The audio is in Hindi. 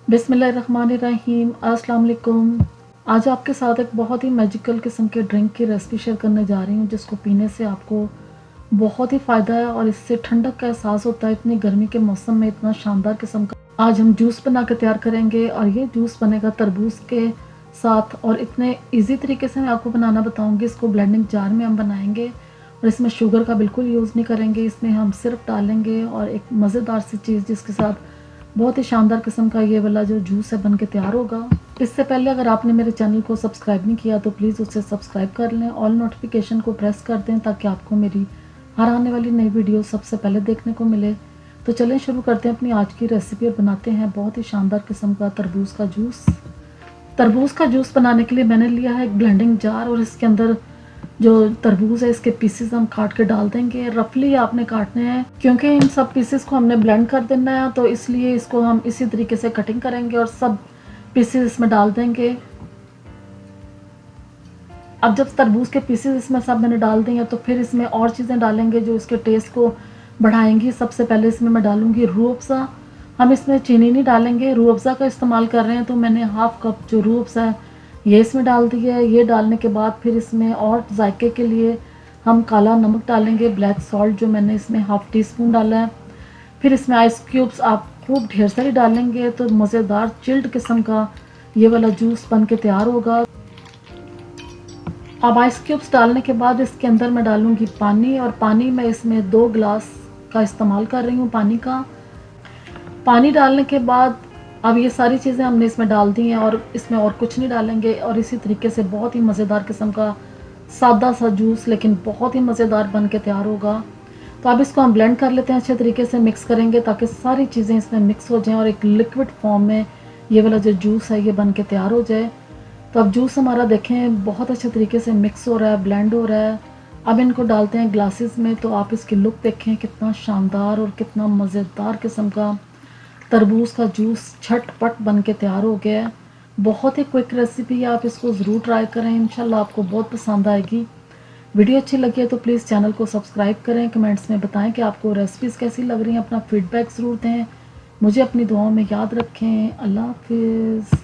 बिस्मिल्लाहिर्रहमानिर्रहीम, अस्सलाम वालेकुम। आज आपके साथ एक बहुत ही मैजिकल किस्म के ड्रिंक की रेसिपी शेयर करने जा रही हूँ, जिसको पीने से आपको बहुत ही फ़ायदा है और इससे ठंडक का एहसास होता है। इतनी गर्मी के मौसम में इतना शानदार किस्म का आज हम जूस बना के तैयार करेंगे और ये जूस बनेगा तरबूज के साथ और इतने ईजी तरीके से मैं आपको बनाना बताऊँगी। इसको ब्लेंडिंग जार में हम बनाएंगे और इसमें शुगर का बिल्कुल यूज़ नहीं करेंगे। इसमें हम सिर्फ डालेंगे और एक मज़ेदार सी चीज़ जिसके साथ बहुत ही शानदार किस्म का ये वाला जो जूस है बन के तैयार होगा। इससे पहले अगर आपने मेरे चैनल को सब्सक्राइब नहीं किया तो प्लीज़ उसे सब्सक्राइब कर लें, ऑल नोटिफिकेशन को प्रेस कर दें ताकि आपको मेरी हर आने वाली नई वीडियो सबसे पहले देखने को मिले। तो चलें शुरू करते हैं अपनी आज की रेसिपी और बनाते हैं बहुत ही शानदार किस्म का तरबूज का जूस। तरबूज का जूस बनाने के लिए मैंने लिया है एक ब्लेंडिंग जार और इसके अंदर जो तरबूज है इसके पीसेस हम काट के डाल देंगे। रफली आपने काटने हैं क्योंकि इन सब पीसेस को हमने ब्लेंड कर देना है, तो इसलिए इसको हम इसी तरीके से कटिंग करेंगे और सब पीसेस इसमें डाल देंगे। अब जब तरबूज के पीसेस इसमें सब मैंने डाल दिए तो फिर इसमें और चीज़ें डालेंगे जो इसके टेस्ट को बढ़ाएंगी। सबसे पहले इसमें मैं डालूंगी रूह अफ़ज़ा। हम इसमें चीनी नहीं डालेंगे, रूह अफ़ज़ा का इस्तेमाल कर रहे हैं, तो मैंने हाफ़ कप जो रूह अफ़ज़ा है ये इसमें डाल दिया है। ये डालने के बाद फिर इसमें और जायके के लिए हम काला नमक डालेंगे, ब्लैक सॉल्ट जो मैंने इसमें हाफ़ टी स्पून डाला है। फिर इसमें आइस क्यूब्स आप खूब ढेर सारी डालेंगे तो मज़ेदार चिल्ड किस्म का ये वाला जूस बन के तैयार होगा। अब आइस क्यूब्स डालने के बाद इसके अंदर मैं डालूंगी पानी और पानी मैं इसमें 2 गिलास का इस्तेमाल कर रही हूँ पानी का। पानी डालने के बाद अब ये सारी चीज़ें हमने इसमें डाल दी हैं और इसमें और कुछ नहीं डालेंगे और इसी तरीके से बहुत ही मज़ेदार किस्म का सादा सा जूस लेकिन बहुत ही मज़ेदार बन के तैयार होगा। तो अब इसको हम ब्लेंड कर लेते हैं, अच्छे तरीके से मिक्स करेंगे ताकि सारी चीज़ें इसमें मिक्स हो जाएं और एक लिक्विड फॉर्म में ये वाला जो जूस है ये बन के तैयार हो जाए। तो अब जूस हमारा देखें बहुत अच्छे तरीके से मिक्स हो रहा है, ब्लेंड हो रहा है। अब इनको डालते हैं ग्लासेस में, तो आप इसकी लुक देखें कितना शानदार और कितना मज़ेदार किस्म का तरबूज का जूस झटपट बन के तैयार हो गया है। बहुत ही क्विक रेसिपी है, आप इसको ज़रूर ट्राई करें, इंशाल्लाह आपको बहुत पसंद आएगी। वीडियो अच्छी लगी है तो प्लीज़ चैनल को सब्सक्राइब करें, कमेंट्स में बताएं कि आपको रेसिपीज़ कैसी लग रही हैं, अपना फीडबैक ज़रूर दें। मुझे अपनी दुआओं में याद रखें। अल्लाह हाफिज़।